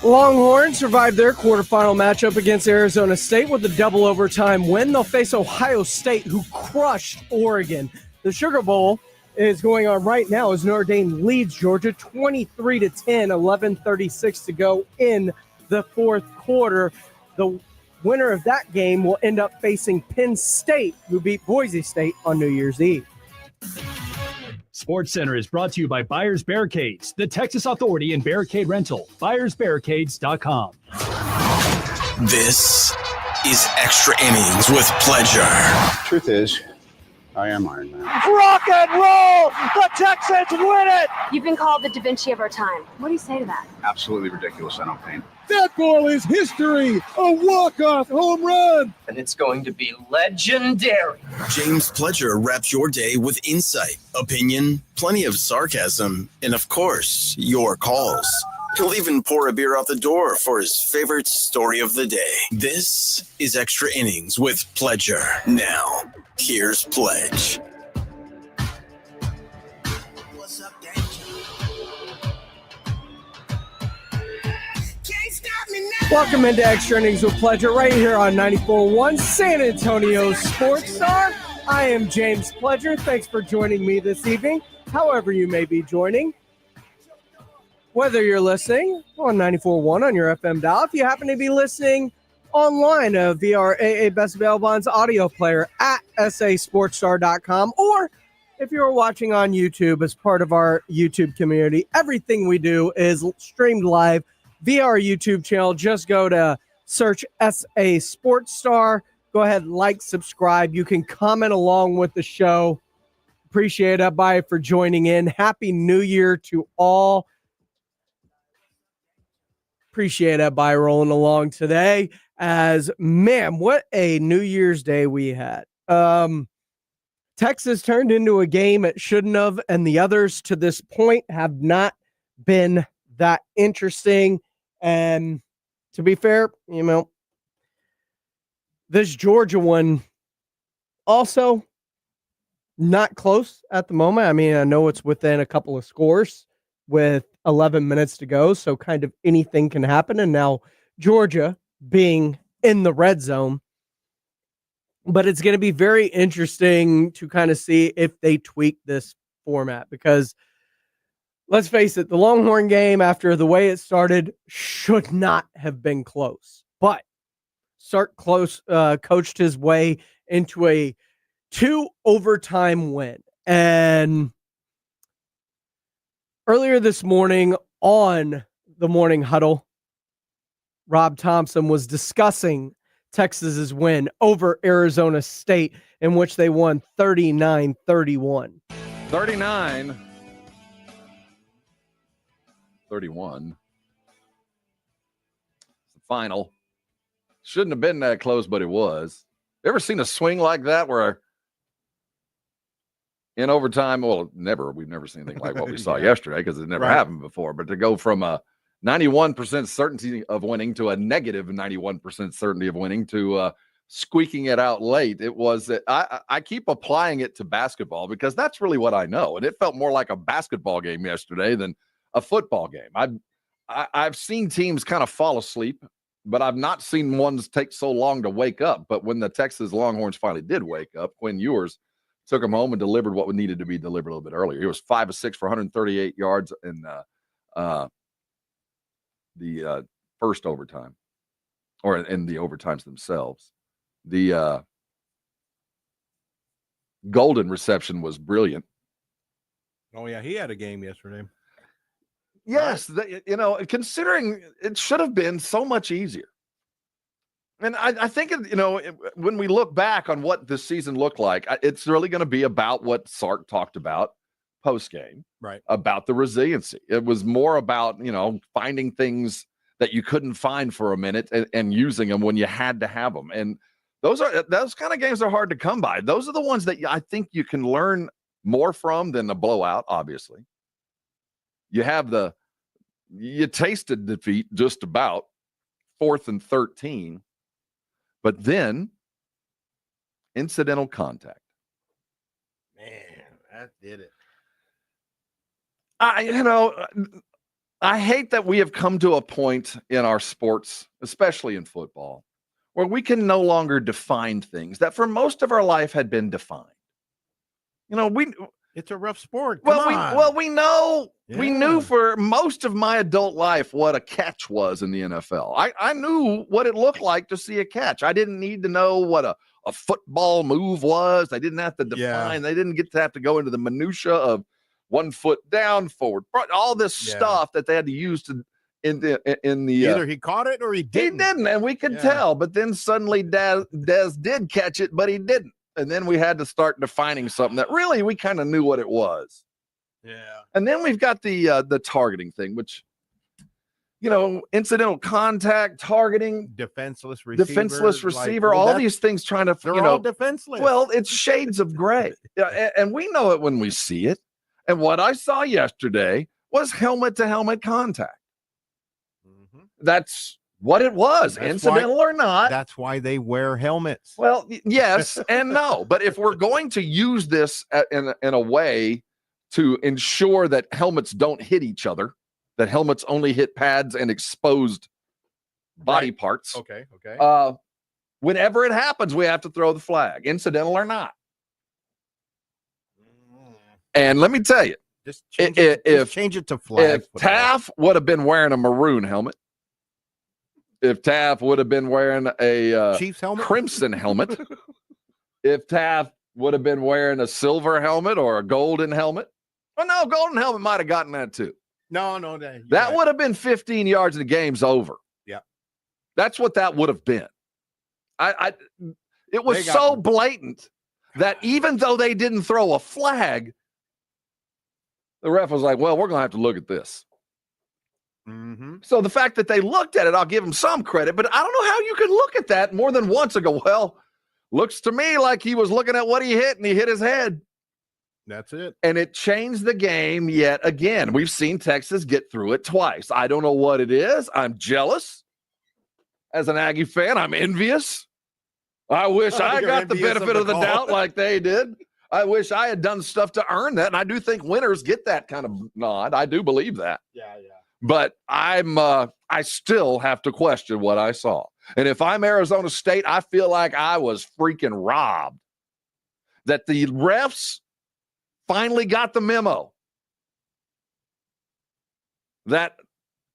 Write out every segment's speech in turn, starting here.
Longhorns survived their quarterfinal matchup against Arizona State with a double overtime win. They'll face Ohio State, who crushed Oregon. The Sugar Bowl is going on right now as Notre Dame leads Georgia 23-10, 11:36 to go in the fourth quarter. The winner of that game will end up facing Penn State, who beat Boise State on New Year's Eve. SportsCenter is brought to you by Buyers Barricades, the Texas Authority in Barricade Rental. BuyersBarricades.com. This is Extra Innings with Pleasure. Truth is, I am Iron Man. Rock and roll! The Texans win it! You've been called the Da Vinci of our time. What do you say to that? Absolutely ridiculous. I don't paint. That ball is history! A walk-off home run! And it's going to be legendary. James Pledger wraps your day with insight, opinion, plenty of sarcasm, and of course, your calls. He'll even pour a beer out the door for his favorite story of the day. This is Extra Innings with Pledger. Now, here's Pledge. Welcome into Extra Innings with Pleasure right here on 94.1 San Antonio Sports Star. I am James Pledger. Thanks for joining me this evening, however you may be joining. Whether you're listening on 94.1 on your FM dial, if you happen to be listening online via our AA Best Bail Bonds audio player at sasportstar.com, or if you're watching on YouTube as part of our YouTube community, everything we do is streamed live via our YouTube channel. Just go to search SA Sports Star. Go ahead, like, subscribe. You can comment along with the show. Appreciate everybody for joining in. Happy New Year to all. Appreciate everybody rolling along today. As, man, what a New Year's Day we had. Texas turned into a game it shouldn't have, and the others to this point have not been that interesting. And to be fair, you know, this Georgia one also not close at the moment. I mean, I know it's within a couple of scores with 11 minutes to go, so kind of anything can happen. And now Georgia being in the red zone. But it's going to be very interesting to kind of see if they tweak this format, because let's face it, the Longhorn game, after the way it started, should not have been close. But Sark coached his way into a 2 overtime win. And earlier this morning on the Morning Huddle, Rob Thompson was discussing Texas's win over Arizona State, in which they won 39-31. 39-31. It's the final. Shouldn't have been that close, but it was. You ever seen a swing like that where in overtime, well, we've never seen anything like what we saw yesterday, because it never happened before, but to go from a 91% certainty of winning to a negative 91% certainty of winning to squeaking it out late. It was that I keep applying it to basketball, because that's really what I know. And it felt more like a basketball game yesterday than a football game. I've seen teams kind of fall asleep, but I've not seen ones take so long to wake up. But when the Texas Longhorns finally did wake up, Quinn Ewers took them home and delivered what needed to be delivered a little bit earlier. He was 5 of 6 for 138 yards in the first overtime, or in the overtimes themselves. The Golden reception was brilliant. Oh, yeah, he had a game yesterday. Yes, considering it should have been so much easier. And I think, when we look back on what this season looked like, it's really going to be about what Sark talked about post-game, right? About the resiliency. It was more about, finding things that you couldn't find for a minute and using them when you had to have them. And those kind of games are hard to come by. Those are the ones that I think you can learn more from than the blowout, obviously. You tasted defeat just about 4th and 13, but then incidental contact. Man, that did it. I hate that we have come to a point in our sports, especially in football, where we can no longer define things that for most of our life had been defined. It's a rough sport. Come on. We know we knew Yeah. for most of my adult life what a catch was in the NFL. I knew what it looked like to see a catch. I didn't need to know what a football move was. They didn't have to define. They didn't get to have to go into the minutia of 1 foot down, forward, front, all this stuff that they had to use to in the either he caught it or he didn't. He didn't, and we could tell. But then suddenly Dez did catch it, but he didn't. And then we had to start defining something that really we kind of knew what it was. Yeah. And then we've got the targeting thing, which, incidental contact, targeting, defenseless receiver, all these things trying to, they're all defenseless. Well, it's shades of gray. And we know it when we see it. And what I saw yesterday was helmet to helmet contact. Mm-hmm. That's what it was, incidental or not. That's why they wear helmets. Well, yes and no. But if we're going to use this in a way to ensure that helmets don't hit each other, that helmets only hit pads and exposed body parts. Okay. Whenever it happens, we have to throw the flag, incidental or not. And let me tell you, just change it to flag. If Taff would have been wearing a maroon helmet, if Taff would have been wearing a Chiefs helmet, crimson helmet, if Taff would have been wearing a silver helmet or a golden helmet, well, no, golden helmet might have gotten that too. No, that would have been 15 yards and the game's over. Yeah, that's what that would have been. It was so blatant that even though they didn't throw a flag, the ref was like, well, we're going to have to look at this. Mm-hmm. So the fact that they looked at it, I'll give them some credit, but I don't know how you can look at that more than once and go, well, looks to me like he was looking at what he hit and he hit his head. That's it. And it changed the game yet again. We've seen Texas get through it twice. I don't know what it is. I'm jealous. As an Aggie fan, I'm envious. I wish I got the benefit of the doubt like they did. I wish I had done stuff to earn that. And I do think winners get that kind of nod. I do believe that. Yeah. But I still have to question what I saw. And if I'm Arizona State, I feel like I was freaking robbed. That the refs finally got the memo that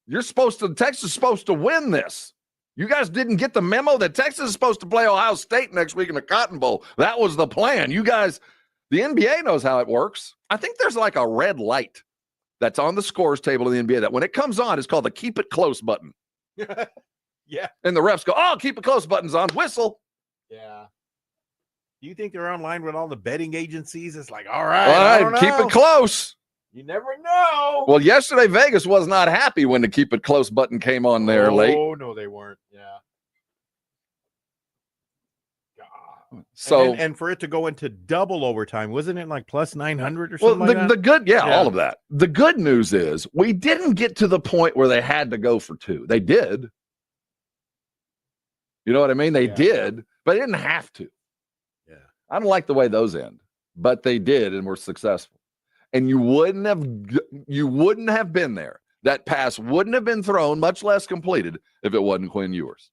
Texas is supposed to win this. You guys didn't get the memo that Texas is supposed to play Ohio State next week in the Cotton Bowl. That was the plan. You guys, the NBA knows how it works. I think there's like a red light that's on the scores table in the NBA that when it comes on, it's called the keep it close button. Yeah. And the refs go, oh, keep it close button's on. Whistle. Yeah. Do you think they're online with all the betting agencies? It's like, all right, keep it close. You never know. Well, yesterday Vegas was not happy when the keep it close button came on there late. Oh, no, they weren't. Yeah. So and for it to go into double overtime, wasn't it like plus 900 or something? Well, the good, all of that. The good news is we didn't get to the point where they had to go for two. They did. You know what I mean? They did, but they didn't have to. Yeah. I don't like the way those end, but they did and were successful. And you wouldn't have been there. That pass wouldn't have been thrown, much less completed, if it wasn't Quinn Ewers.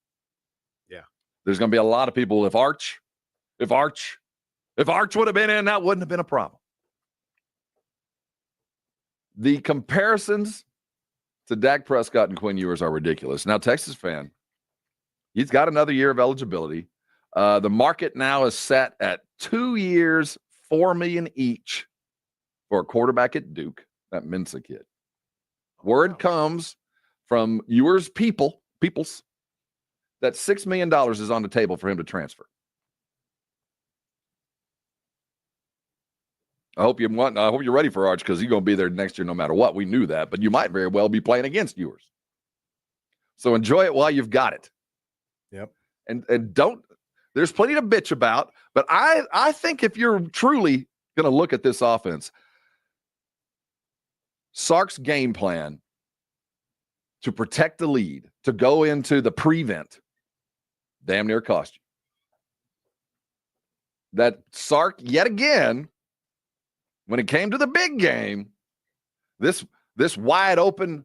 Yeah. There's going to be a lot of people. If Arch would have been in, that wouldn't have been a problem. The comparisons to Dak Prescott and Quinn Ewers are ridiculous. Now, Texas fan, he's got another year of eligibility. The market now is set at 2 years, $4 million each for a quarterback at Duke, that Mensa kid. Word comes from Ewers' peoples, that $6 million is on the table for him to transfer. I hope you're ready for Arch because he's going to be there next year no matter what. We knew that, but you might very well be playing against Ewers. So enjoy it while you've got it. Yep. And don't. There's plenty to bitch about, but I think if you're truly going to look at this offense, Sark's game plan to protect the lead, to go into the prevent, damn near cost you. That Sark, yet again, when it came to the big game, this wide open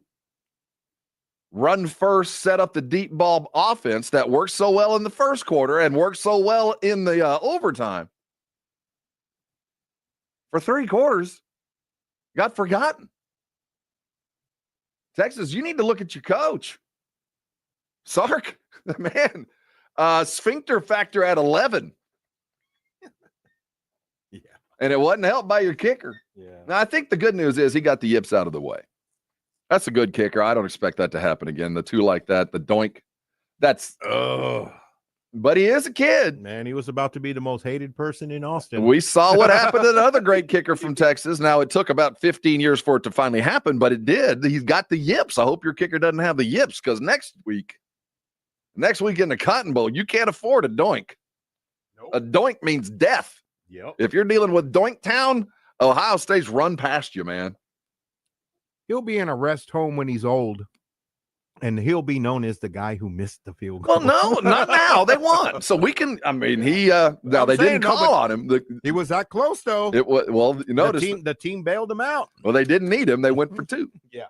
run first, set up the deep ball offense that worked so well in the first quarter and worked so well in the overtime. For 3 quarters, got forgotten. Texas, you need to look at your coach. Sark, man, sphincter factor at 11. Yeah. And it wasn't helped by your kicker. Yeah. Now, I think the good news is he got the yips out of the way. That's a good kicker. I don't expect that to happen again. The two like that, the doink, that's but he is a kid. Man, he was about to be the most hated person in Austin. We saw what happened to another great kicker from Texas. Now, it took about 15 years for it to finally happen, but it did. He's got the yips. I hope your kicker doesn't have the yips, because next week in the Cotton Bowl, you can't afford a doink. Nope. A doink means death. Yep. If you're dealing with Doink Town, Ohio State's run past you, man. He'll be in a rest home when he's old, and he'll be known as the guy who missed the field goal. Well, no, not now. They won. So we can, I mean, now they didn't call on him. He was that close, though. It was, well, you notice. The team bailed him out. Well, they didn't need him. They went for 2. Yeah.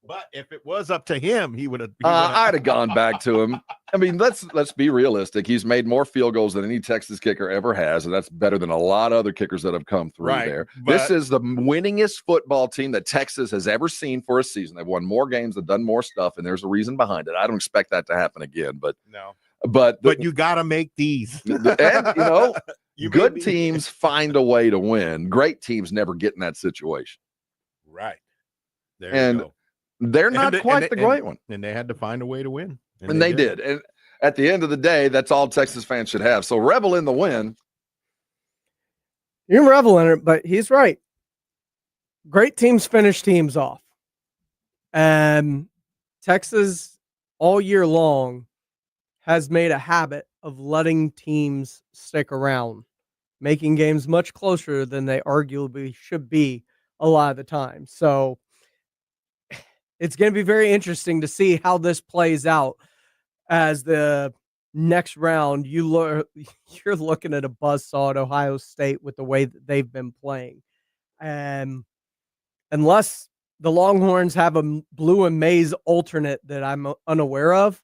But if it was up to him, he would have. I'd have gone back to him. I mean, let's be realistic. He's made more field goals than any Texas kicker ever has, and that's better than a lot of other kickers that have come through there. This is the winningest football team that Texas has ever seen for a season. They've won more games, they've done more stuff, and there's a reason behind it. I don't expect that to happen again, but no. But you got to make these. And good teams find a way to win. Great teams never get in that situation. Right. There you go. They're not quite the great one. And they had to find a way to win. And they did. And at the end of the day, that's all Texas fans should have. So revel in the win. You can revel in it, but he's right. Great teams finish teams off. And Texas all year long has made a habit of letting teams stick around, making games much closer than they arguably should be a lot of the time. So it's going to be very interesting to see how this plays out as the next round. You're looking at a buzzsaw at Ohio State with the way that they've been playing. And unless the Longhorns have a blue and maize alternate that I'm unaware of,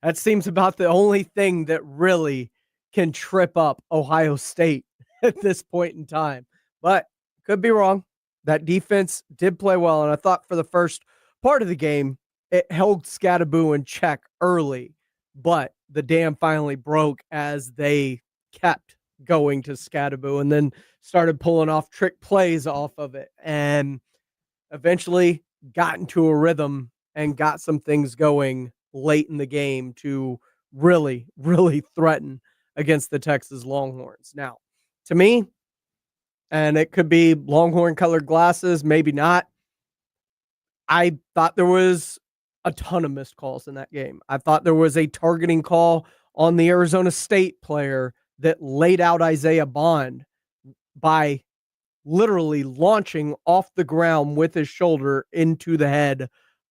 that seems about the only thing that really can trip up Ohio State at this point in time. But could be wrong. That defense did play well, and I thought for the first part of the game, it held Scatterboo in check early, but the dam finally broke as they kept going to Scatterboo and then started pulling off trick plays off of it, and eventually got into a rhythm and got some things going late in the game to really, really threaten against the Texas Longhorns. Now, to me, and it could be Longhorn colored glasses, maybe not, I thought there was a ton of missed calls in that game. I thought there was a targeting call on the Arizona State player that laid out Isaiah Bond by literally launching off the ground with his shoulder into the head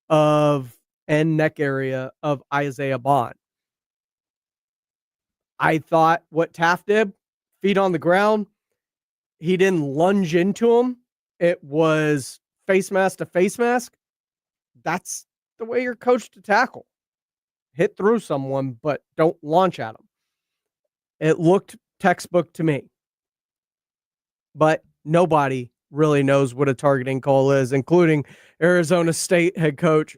of and neck area of Isaiah Bond. I thought what Taft did, feet on the ground, he didn't lunge into him. It was face mask to face mask. That's the way you're coached to tackle. Hit through someone, but don't launch at them. It looked textbook to me. But nobody really knows what a targeting call is, including Arizona State head coach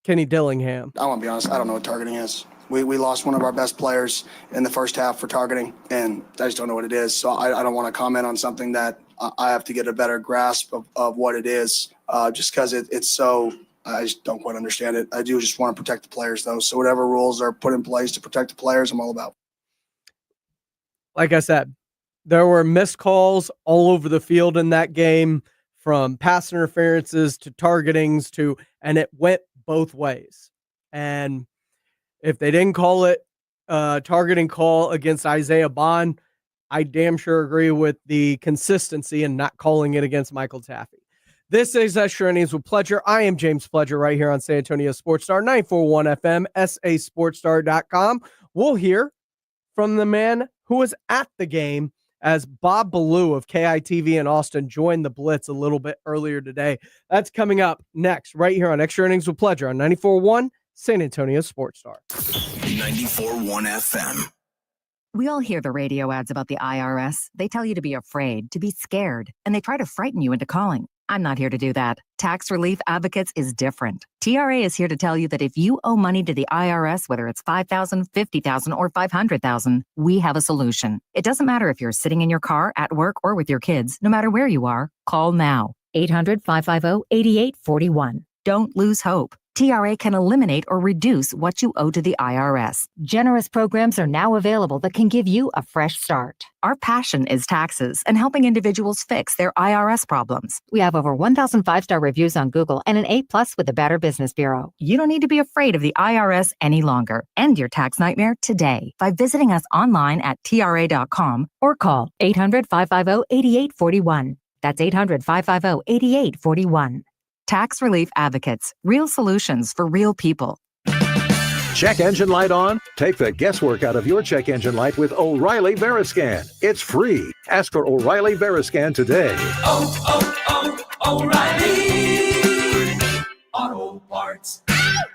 Kenny Dillingham. I want to be honest, I don't know what targeting is. We lost one of our best players in the first half for targeting, and I just don't know what it is. So I don't want to comment on something that I have to get a better grasp of what it is, just because it's so – I just don't quite understand it. I do just want to protect the players, though. So whatever rules are put in place to protect the players, I'm all about. Like I said, there were missed calls all over the field in that game, from pass interferences to targetings and it went both ways. And if they didn't call it a targeting call against Isaiah Bond, I damn sure agree with the consistency and not calling it against Michael Taffy. This is Extra Innings with Pledger. I am James Pledger right here on San Antonio Sports Star, 941 FM, sasportstar.com. We'll hear from the man who was at the game as Bob Ballou of KITV in Austin joined the Blitz a little bit earlier today. That's coming up next right here on Extra Innings with Pleasure on 94.1 San Antonio Sports Star. 94.1 FM. We all hear the radio ads about the IRS. They tell you to be afraid, to be scared, and they try to frighten you into calling. I'm not here to do that. Tax Relief Advocates is different. TRA is here to tell you that if you owe money to the IRS, whether it's $5,000, $50,000, or $500,000, we have a solution. It doesn't matter if you're sitting in your car, at work, or with your kids. No matter where you are, call now. 800-550-8841. Don't lose hope. TRA can eliminate or reduce what you owe to the IRS. Generous programs are now available that can give you a fresh start. Our passion is taxes and helping individuals fix their IRS problems. We have over 1,000 five-star reviews on Google and an A+ with the Better Business Bureau. You don't need to be afraid of the IRS any longer. End your tax nightmare today by visiting us online at TRA.com or call 800-550-8841. That's 800-550-8841. Tax Relief Advocates. Real solutions for real people. Check engine light on? Take the guesswork out of your check engine light with O'Reilly Veriscan. It's free. Ask for O'Reilly Veriscan today. O'Reilly Auto Parts.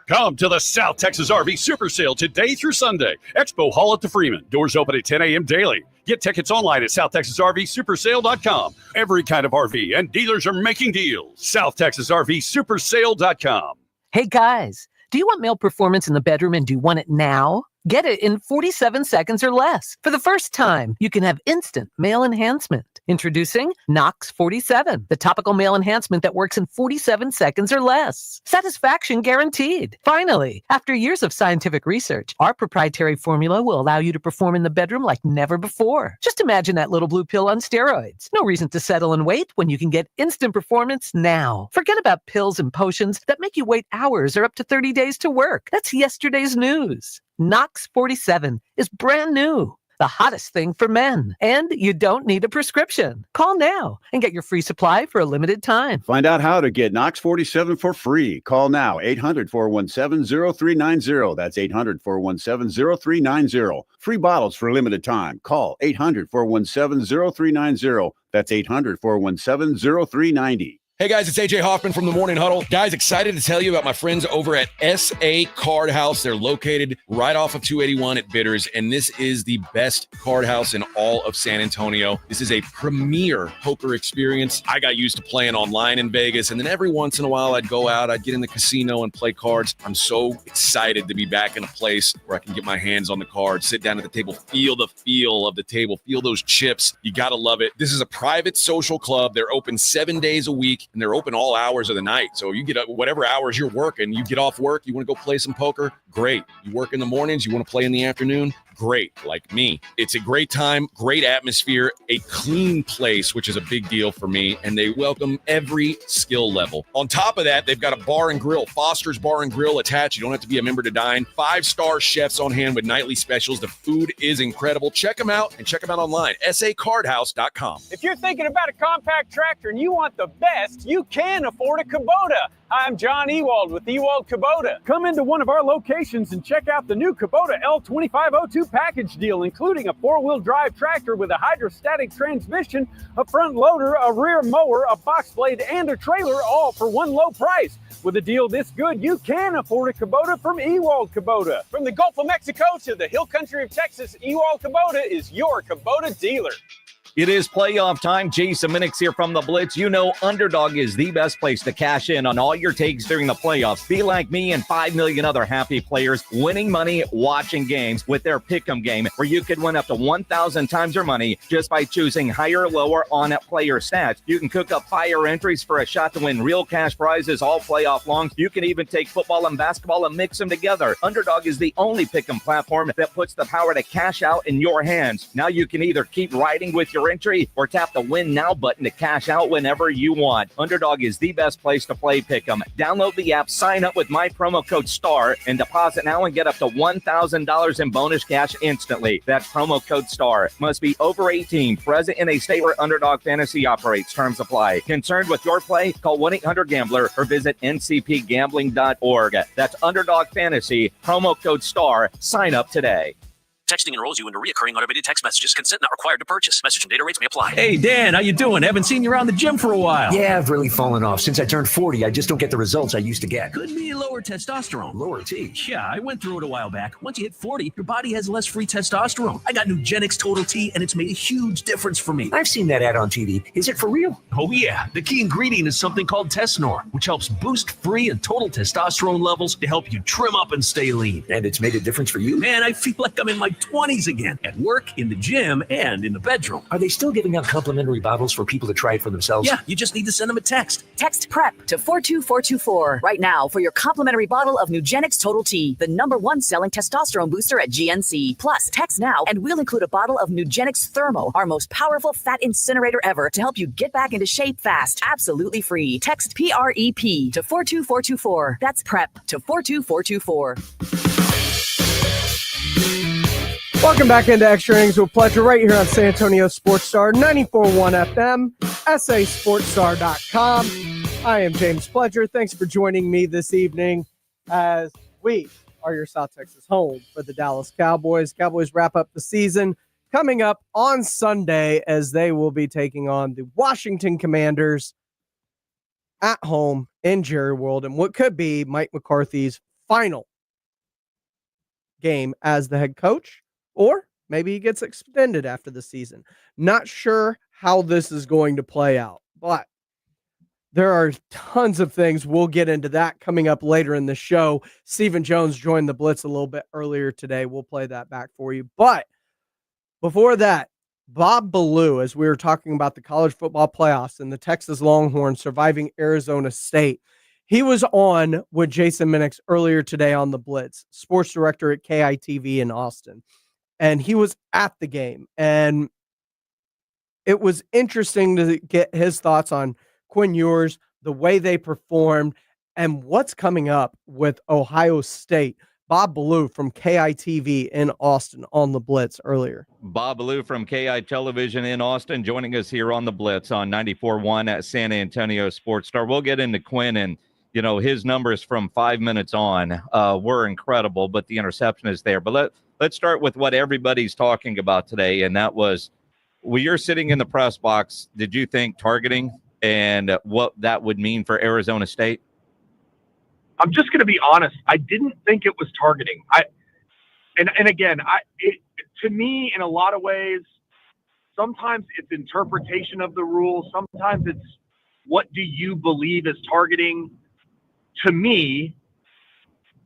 Come to the South Texas RV Super Sale today through Sunday. Expo Hall at the Freeman. Doors open at 10 a.m. daily. Get tickets online at SouthTexasRVSupersale.com. Every kind of RV, and dealers are making deals. SouthTexasRVSupersale.com. Hey guys, do you want male performance in the bedroom and do you want it now? Get it in 47 seconds or less. For the first time, you can have instant male enhancement. Introducing Knox 47, the topical male enhancement that works in 47 seconds or less. Satisfaction guaranteed. Finally, after years of scientific research, our proprietary formula will allow you to perform in the bedroom like never before. Just imagine that little blue pill on steroids. No reason to settle and wait when you can get instant performance now. Forget about pills and potions that make you wait hours or up to 30 days to work. That's yesterday's news. Knox 47 is brand new. The hottest thing for men. And you don't need a prescription. Call now and get your free supply for a limited time. Find out how to get Knox 47 for free. Call now, 800-417-0390. That's 800-417-0390. Free bottles for a limited time. Call 800-417-0390. That's 800-417-0390. Hey guys, it's AJ Hoffman from the Morning Huddle. Guys, excited to tell you about my friends over at SA Card House. They're located right off of 281 at Bitters, and this is the best card house in all of San Antonio. This is a premier poker experience. I got used to playing online in Vegas, and then every once in a while I'd go out, I'd get in the casino and play cards. I'm so excited to be back in a place where I can get my hands on the cards, sit down at the table, feel the feel of the table, feel those chips. You gotta love it. This is a private social club. They're open 7 days a week. And they're open all hours of the night. So you get up, whatever hours you're working, you get off work, you want to go play some poker, great. You work in the mornings, you want to play in the afternoon, great, like me. It's a great time, great atmosphere, a clean place, which is a big deal for me, and they welcome every skill level. On top of that, they've got a bar and grill, Foster's Bar and Grill attached. You don't have to be a member to dine. 5-star chefs on hand with nightly specials. The food is incredible. Check them out and check them out online, sacardhouse.com. If you're thinking about a compact tractor and you want the best, you can afford a Kubota. I'm John Ewald with Ewald Kubota. Come into one of our locations and check out the new Kubota L2502 package deal, including a 4-wheel drive tractor with a hydrostatic transmission, a front loader, a rear mower, a box blade, and a trailer, all for one low price. With a deal this good, you can afford a Kubota from Ewald Kubota. From the Gulf of Mexico to the hill country of Texas, Ewald Kubota is your Kubota dealer. It is playoff time. Jason Minix here from the Blitz. You know Underdog is the best place to cash in on all your takes during the playoffs. Be like me and 5 million other happy players winning money watching games with their Pick'em game, where you could win up to 1,000 times your money just by choosing higher or lower on player stats. You can cook up fire entries for a shot to win real cash prizes all playoff long. You can even take football and basketball and mix them together. Underdog is the only Pick'em platform that puts the power to cash out in your hands. Now you can either keep riding with your entry or tap the Win Now button to cash out whenever you want. Underdog is the best place to play Pick'em. Download the app, sign up with my promo code STAR, and deposit now and get up to $1,000 in bonus cash instantly. That's promo code STAR. Must be over 18, present in a state where Underdog Fantasy operates. Terms apply. Concerned with your play? Call 1-800-GAMBLER or visit ncpgambling.org. That's Underdog Fantasy, promo code STAR. Sign up today. Texting enrolls you into recurring automated text messages. Consent not required to purchase. Message and data rates may apply. Hey, Dan, how you doing? Haven't seen you around the gym for a while. Yeah, I've really fallen off. Since I turned 40, I just don't get the results I used to get. Could be lower testosterone. Lower T. Yeah, I went through it a while back. Once you hit 40, your body has less free testosterone. I got Nugenix Total T, and it's made a huge difference for me. I've seen that ad on TV. Is it for real? Oh, yeah. The key ingredient is something called Tesnor, which helps boost free and total testosterone levels to help you trim up and stay lean. And it's made a difference for you? Man, I feel like I'm in my 20s again. At work, in the gym, and in the bedroom. Are they still giving out complimentary bottles for people to try it for themselves? Yeah, you just need to send them a text. Text PREP to 42424 right now for your complimentary bottle of Nugenix Total T, the #1 selling testosterone booster at GNC. Plus, text now and we'll include a bottle of Nugenix Thermo, our most powerful fat incinerator ever, to help you get back into shape fast. Absolutely free. Text PREP to 42424. That's PREP to 42424. Welcome back into Extra Innings with Pleasure right here on San Antonio Sports Star 94.1 FM, sasportstar.com. I am James Pleasure. Thanks for joining me this evening as we are your South Texas home for the Dallas Cowboys. Cowboys wrap up the season coming up on Sunday as they will be taking on the Washington Commanders at home in Jerry World and what could be Mike McCarthy's final game as the head coach. Or maybe he gets extended after the season. Not sure how this is going to play out, but there are tons of things. We'll get into that coming up later in the show. Stephen Jones joined the Blitz a little bit earlier today. We'll play that back for you. But before that, Bob Ballou, as we were talking about the college football playoffs and the Texas Longhorns surviving Arizona State, he was on with Jason Minix earlier today on the Blitz, sports director at KITV in Austin. And he was at the game, and it was interesting to get his thoughts on Quinn Ewers, the way they performed, and what's coming up with Ohio State. Bob Ballou from KITV in Austin on the Blitz earlier. Bob Ballou from KI Television in Austin joining us here on the Blitz on 94.1 at San Antonio Sports Star. We'll get into Quinn, and his numbers from 5 minutes on were incredible, but the interception is there. But let's start with what everybody's talking about today, and that was, when you're sitting in the press box, did you think targeting and what that would mean for Arizona State? I'm just going to be honest. I didn't think it was targeting. To me, in a lot of ways, sometimes it's interpretation of the rule. Sometimes it's what do you believe is targeting. To me,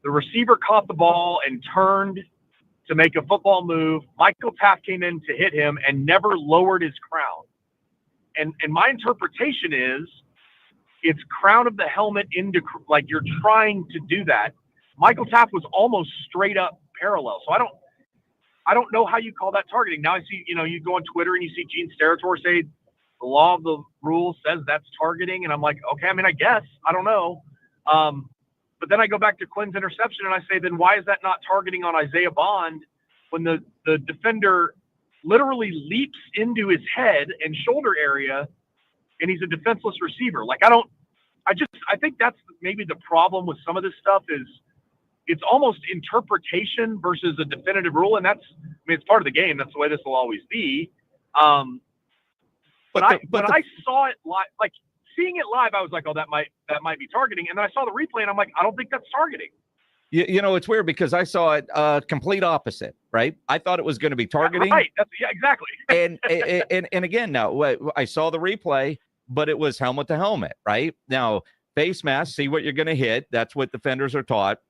the receiver caught the ball and turned to make a football move. Michael Taft came in to hit him and never lowered his crown. And my interpretation is it's crown of the helmet into, like, you're trying to do that. Michael Taft was almost straight up parallel. So I don't know how you call that targeting. Now I see, you go on Twitter and you see Gene Steratore say the law of the rule says that's targeting. And I'm like, okay, I guess, I don't know. But then I go back to Quinn's interception and I say, then why is that not targeting on Isaiah Bond when the defender literally leaps into his head and shoulder area and he's a defenseless receiver? I think that's maybe the problem with some of this stuff is it's almost interpretation versus a definitive rule. And it's part of the game. That's the way this will always be. But I saw it live, seeing it live, I was like, oh, that might be targeting. And then I saw the replay and I'm like, I don't think that's targeting. It's weird because I saw it complete opposite, right? I thought it was going to be targeting. Right. Yeah, exactly. and again, now I saw the replay, but it was helmet to helmet, right? Now, face mask, see what you're going to hit. That's what defenders are taught.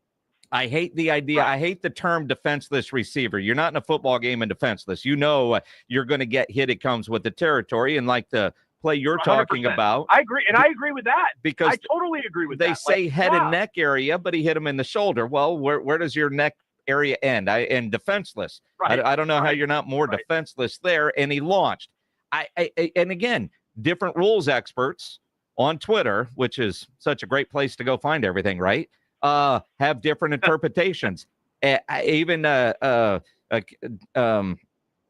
I hate the idea. Right. I hate the term defenseless receiver. You're not in a football game and defenseless. You're going to get hit. It comes with the territory. And like the play you're 100%. Talking about. I agree. And I agree with that. Because I totally agree with that. They say head and neck area, but he hit him in the shoulder. Well, where does your neck area end? And defenseless. Right. I don't know how you're not more defenseless there. And he launched. And again, different rules experts on Twitter, which is such a great place to go find everything, right? Have different interpretations. Even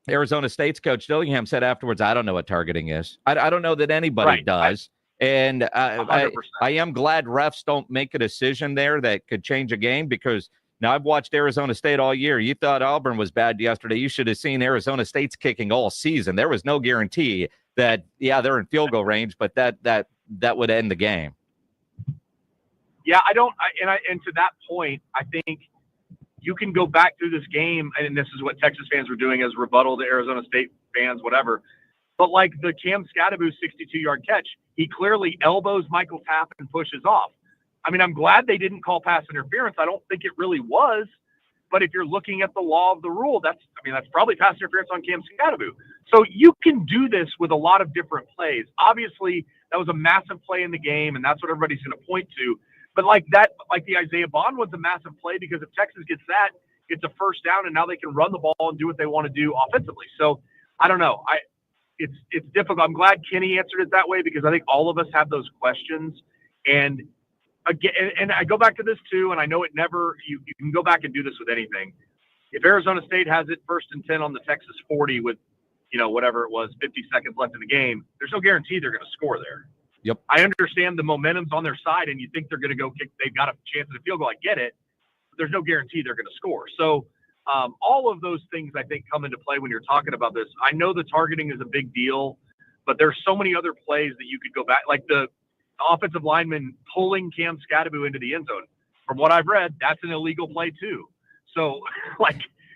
Arizona State's coach Dillingham said afterwards, I don't know what targeting is. I don't know that anybody does. And I am glad refs don't make a decision there that could change a game, because Now, I've watched Arizona State all year. You thought Auburn was bad yesterday. You should have seen Arizona State's kicking all season. There was no guarantee that, they're in field goal range, but that would end the game. Yeah, and to that point, I think you can go back through this game, and this is what Texas fans were doing as rebuttal to Arizona State fans, whatever. But like the Cam Scadaboo 62-yard catch, he clearly elbows Michael Tapp and pushes off. I mean, I'm glad they didn't call pass interference. I don't think it really was. But if you're looking at the law of the rule, that's probably pass interference on Cam Scadaboo. So you can do this with a lot of different plays. Obviously, that was a massive play in the game, and that's what everybody's going to point to. But like the Isaiah Bond was a massive play because if Texas gets that, it's a first down, and now they can run the ball and do what they want to do offensively. So I don't know. It's difficult. I'm glad Kenny answered it that way because I think all of us have those questions. And again, and I go back to this too, and I know it never. You can go back and do this with anything. If Arizona State has it 1st and 10 on the Texas 40 with, whatever it was, 50 seconds left in the game, there's no guarantee they're going to score there. Yep. I understand the momentum's on their side, and you think they're going to go kick. They've got a chance at a field goal. I get it. But there's no guarantee they're going to score. So all of those things, I think, come into play when you're talking about this. I know the targeting is a big deal, but there's so many other plays that you could go back, like the offensive lineman pulling Cam Scadaboo into the end zone. From what I've read, that's an illegal play too. So,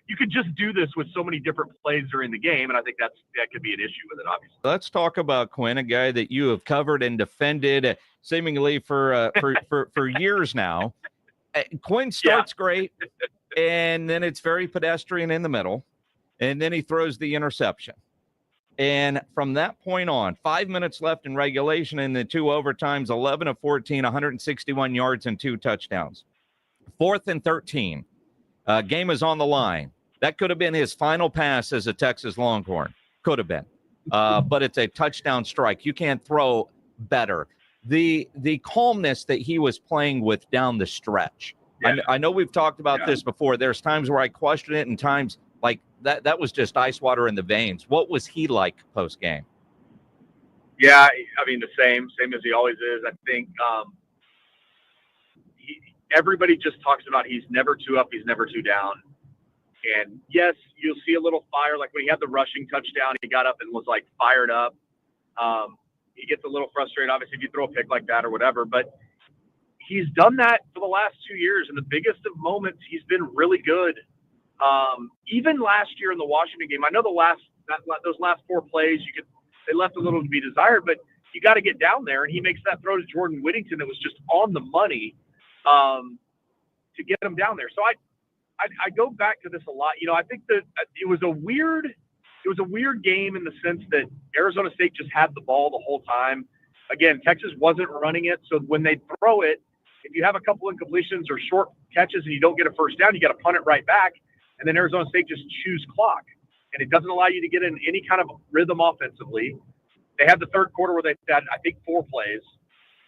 you could just do this with so many different plays during the game, and I think that could be an issue with it, obviously. Let's talk about Quinn, a guy that you have covered and defended seemingly for years now. Quinn starts great, and then it's very pedestrian in the middle, and then he throws the interception. And from that point on, 5 minutes left in regulation in the 2 overtimes, 11 of 14, 161 yards and 2 touchdowns. 4th and 13. Game is on the line. That could have been his final pass as a Texas Longhorn. Could have been. But it's a touchdown strike. You can't throw better. The calmness that he was playing with down the stretch. Yeah. I know we've talked about this before. There's times where I question it and times like that was just ice water in the veins. What was he like post game? Yeah, I mean, the same as he always is. I think everybody just talks about he's never too up, he's never too down. And yes, you'll see a little fire. Like when he had the rushing touchdown, he got up and was like fired up. He gets a little frustrated, obviously, if you throw a pick like that or whatever. But he's done that for the last 2 years. In the biggest of moments, he's been really good. Even last year in the Washington game, I know those last 4 plays, they left a little to be desired, but you got to get down there. And he makes that throw to Jordan Whittington that was just on the money to get him down there. So I go back to this a lot. I think that it was a weird game in the sense that Arizona State just had the ball the whole time. Again, Texas wasn't running it. So when they throw it, if you have a couple incompletions or short catches and you don't get a first down, you got to punt it right back. And then Arizona State just chews clock. And it doesn't allow you to get in any kind of rhythm offensively. They had the third quarter where they had, I think, 4 plays.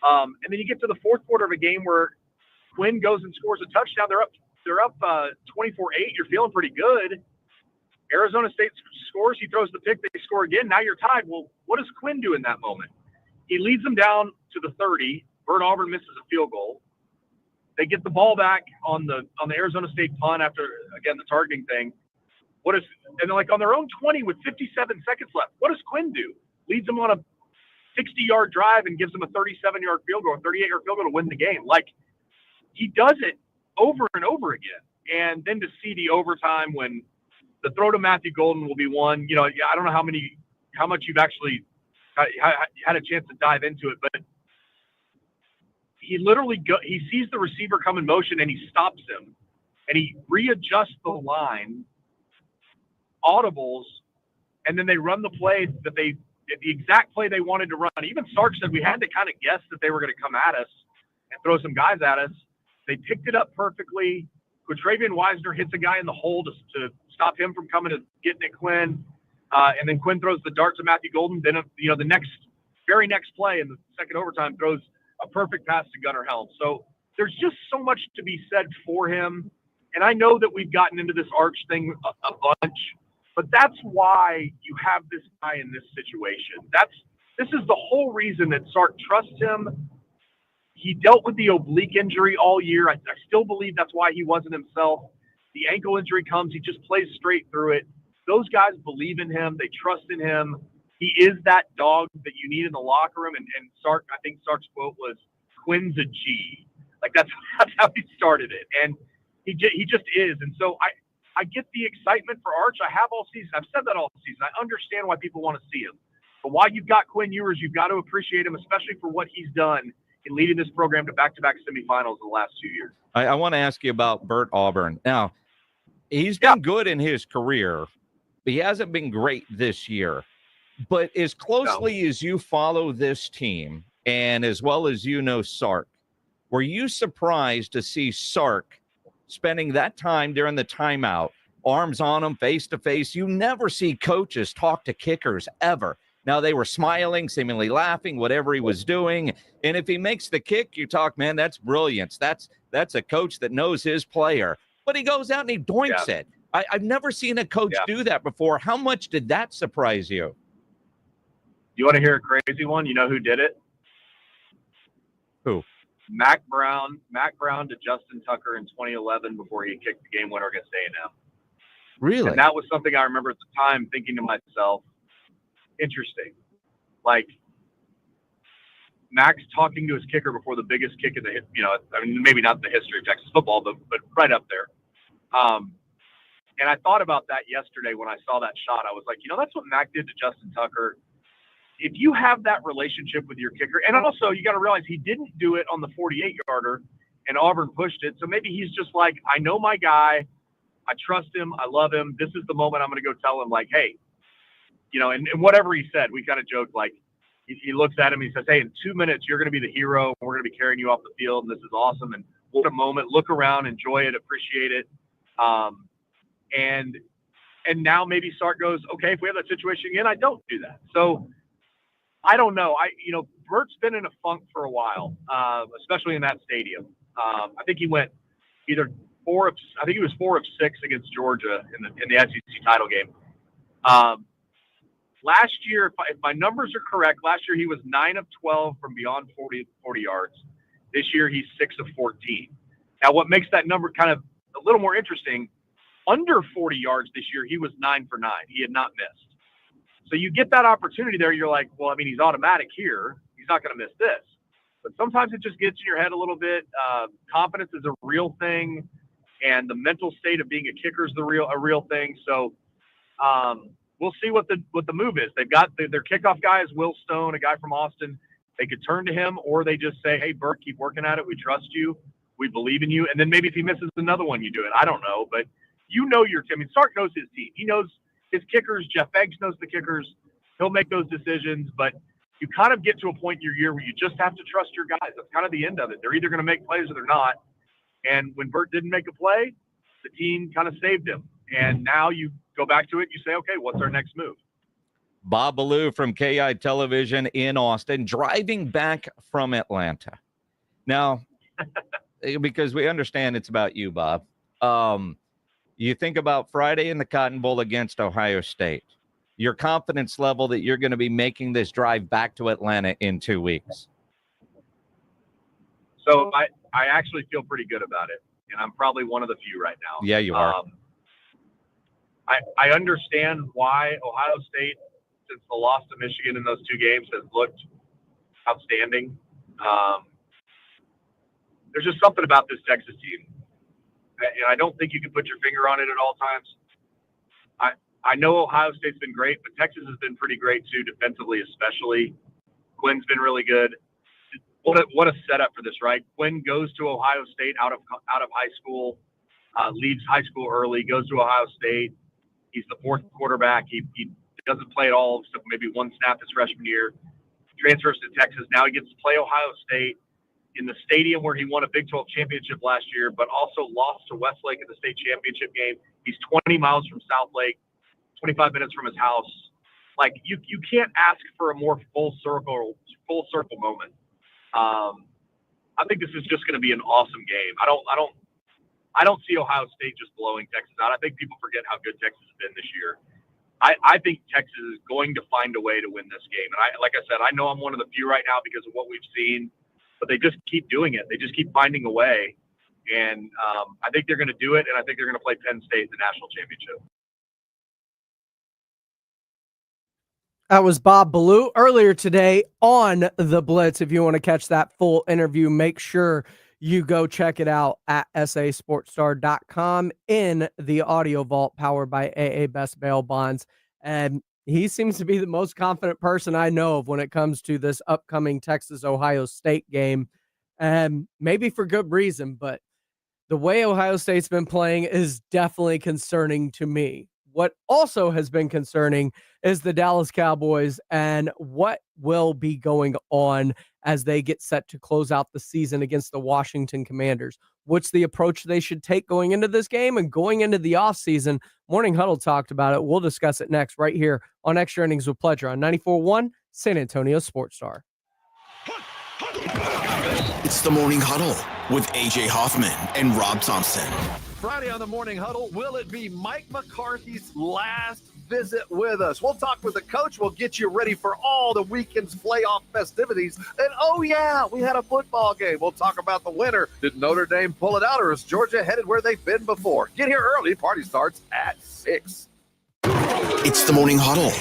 And then you get to the fourth quarter of a game where Quinn goes and scores a touchdown. They're up 24-8. You're feeling pretty good. Arizona State scores. He throws the pick. They score again. Now you're tied. Well, what does Quinn do in that moment? He leads them down to the 30. Bert Auburn misses a field goal. They get the ball back on the Arizona State punt after, again, the targeting thing. And they're like on their own 20 with 57 seconds left. What does Quinn do? Leads them on a 60-yard drive and gives them a 37-yard field goal, a 38-yard field goal to win the game. Like, he does it over and over again. And then to see the overtime when the throw to Matthew Golden will be one. I don't know how much you've actually had a chance to dive into it, but he literally he sees the receiver come in motion and he stops him and he readjusts the line, audibles, and then they run the play that the exact play they wanted to run. Even Sark said we had to kind of guess that they were going to come at us and throw some guys at us. They picked it up perfectly. Quintravian Wisner hits a guy in the hole to stop him from coming to getting at Quinn. And then Quinn throws the dart to Matthew Golden. Then, the very next play in the second overtime throws a perfect pass to Gunnar Helm. So there's just so much to be said for him. And I know that we've gotten into this Arch thing a bunch, but that's why you have this guy in this situation. This is the whole reason that Sark trusts him. he dealt with the oblique injury all year. I still believe that's why he wasn't himself. The ankle injury comes, he just plays straight through it. Those guys believe in him. They trust in him. He is that dog that you need in the locker room. And Sark, I think Sark's quote was, "Quinn's a G." Like that's how he started it. And he just is. And so I get the excitement for Arch. I have all season. I've said that all season. I understand why people want to see him. But while you've got Quinn Ewers, you've got to appreciate him, especially for what he's done in leading this program to back-to-back semifinals in the last 2 years. I want to ask you about Bert Auburn. Now, he's been good in his career, but he hasn't been great this year. But as closely as you follow this team, and as well as you know Sark, were you surprised to see Sark spending that time during the timeout, arms on him, face-to-face? You never see coaches talk to kickers ever. Now, they were smiling, seemingly laughing, whatever he was doing. And if he makes the kick, you talk, man, that's brilliance. That's a coach that knows his player. But he goes out and he doinks it. I've never seen a coach do that before. How much did that surprise you? You want to hear a crazy one? You know who did it? Who? Mac Brown to Justin Tucker in 2011 before he kicked the game winner against A&M. Really? And that was something I remember at the time thinking to myself, interesting. Like, Mac's talking to his kicker before the biggest kick in the, I mean, maybe not in the history of Texas football, but right up there. And I thought about that yesterday when I saw that shot. I was like, that's what Mac did to Justin Tucker. If you have that relationship with your kicker, and also you got to realize he didn't do it on the 48-yarder and Auburn pushed it. So maybe he's just like, I know my guy. I trust him. I love him. This is the moment I'm going to go tell him, like, hey, and whatever he said, we kind of joked, like, he looks at him, he says, hey, in 2 minutes, you're going to be the hero. We're going to be carrying you off the field, and this is awesome. And what a moment. Look around, enjoy it, appreciate it. And now maybe Sark goes, okay, if we have that situation again, I don't do that. So I don't know. Bert's been in a funk for a while, especially in that stadium. I think he went either 4 of 6 against Georgia in the SEC title game. Last year, if my numbers are correct, last year he was 9 of 12 from beyond 40 yards. This year he's 6 of 14. Now, what makes that number kind of a little more interesting, under 40 yards this year, he was 9 for 9. He had not missed. So you get that opportunity there. You're like, well, I mean, he's automatic here. He's not going to miss this. But sometimes it just gets in your head a little bit. Confidence is a real thing, and the mental state of being a kicker is a real thing. So we'll see what the move is. They've got their kickoff guy is Will Stone, a guy from Austin. They could turn to him, or they just say, hey, Bert, keep working at it. We trust you. We believe in you. And then maybe if he misses another one, you do it. I don't know. But your team. I mean, Sark knows his team. He knows his kickers. Jeff Eggs knows the kickers. He'll make those decisions. But you kind of get to a point in your year where you just have to trust your guys. That's kind of the end of it. They're either going to make plays or they're not. And when Bert didn't make a play, the team kind of saved him. And now you go back to it. You say, okay, what's our next move? Bob Ballou from KI Television in Austin, driving back from Atlanta. Now, because we understand it's about you, Bob. You think about Friday in the Cotton Bowl against Ohio State. Your confidence level that you're going to be making this drive back to Atlanta in 2 weeks. So I actually feel pretty good about it, and I'm probably one of the few right now. Yeah, you are. I understand why Ohio State, since the loss to Michigan in those 2 games, has looked outstanding. There's just something about this Texas team. And I don't think you can put your finger on it at all times. I know Ohio State's been great, but Texas has been pretty great too, defensively especially. Quinn's been really good. What a setup for this, right? Quinn goes to Ohio State out of high school, leaves high school early, goes to Ohio State. He's the 4th quarterback. He doesn't play at all, except maybe 1 snap his freshman year. Transfers to Texas. Now he gets to play Ohio State in the stadium where he won a Big 12 championship last year, but also lost to Westlake in the state championship game. He's 20 miles from South Lake, 25 minutes from his house. Like you can't ask for a more full circle moment. I think this is just going to be an awesome game. I don't see Ohio State just blowing Texas out. I think people forget how good Texas has been this year. I think Texas is going to find a way to win this game. And like I said, I know I'm one of the few right now because of what we've seen. but they just keep doing it. They just keep finding a way. And I think they're going to do it, and I think they're going to play Penn State in the national championship. That was Bob Ballou earlier today on The Blitz. If you want to catch that full interview, make sure you go check it out at sasportstar.com in the audio vault powered by AA Best Bail Bonds. And he seems to be the most confident person I know of when it comes to this upcoming Texas-Ohio State game. And maybe for good reason, but the way Ohio State's been playing is definitely concerning to me. What also has been concerning is the Dallas Cowboys and what will be going on as they get set to close out the season against the Washington Commanders. What's the approach they should take going into this game and going into the offseason? Morning Huddle talked about it. We'll discuss it next right here on Extra Innings with Pleasure on 94.1 San Antonio Sports Star. It's the Morning Huddle with AJ Hoffman and Rob Thompson. Friday on the Morning Huddle, will it be Mike McCarthy's last visit with us? We'll talk with the coach. We'll get you ready for all the weekend's playoff festivities. And, oh, yeah, we had a football game. We'll talk about the winner. Did Notre Dame pull it out, or is Georgia headed where they've been before? Get here early. Party starts at 6. It's the Morning Huddle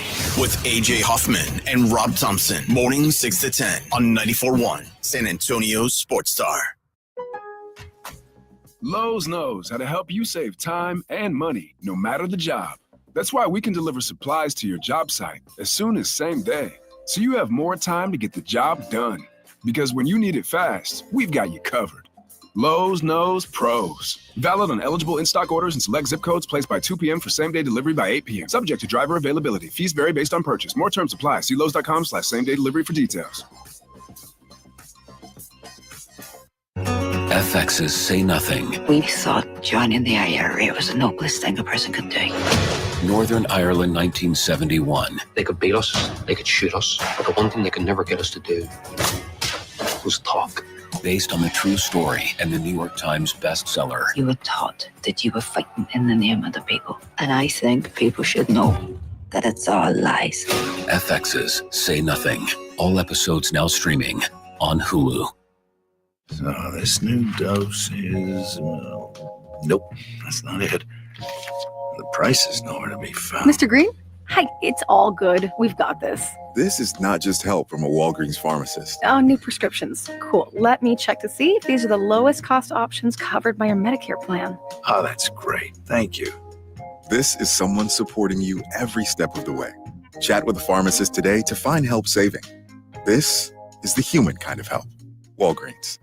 with AJ Hoffman and Rob Thompson. Morning 6 to 10 on 94.1 San Antonio Sports Star. Lowe's knows how to help you save time and money, no matter the job. That's why we can deliver supplies to your job site as soon as same day, so you have more time to get the job done. Because when you need it fast, we've got you covered. Lowe's knows pros. Valid on eligible in-stock orders and select zip codes placed by 2 p.m. for same-day delivery by 8 p.m. Subject to driver availability. Fees vary based on purchase. More terms apply. See Lowe's.com/same-day delivery for details. FX's Say Nothing. We thought joining the IRA was the noblest thing a person could do. Northern Ireland, 1971. They could beat us, they could shoot us, but the one thing they could never get us to do was talk. Based on the true story and the New York Times bestseller. You were taught that you were fighting in the name of the people. And I think people should know that it's all lies. FX's Say Nothing. All episodes now streaming on Hulu. So this new dose is... nope, that's not it. The price is nowhere to be found. Mr. Green? Hi, it's all good. We've got this. This is not just help from a Walgreens pharmacist. Oh, new prescriptions. Cool. Let me check to see if these are the lowest cost options covered by your Medicare plan. Oh, that's great. Thank you. This is someone supporting you every step of the way. Chat with a pharmacist today to find help saving. This is the human kind of help. Walgreens.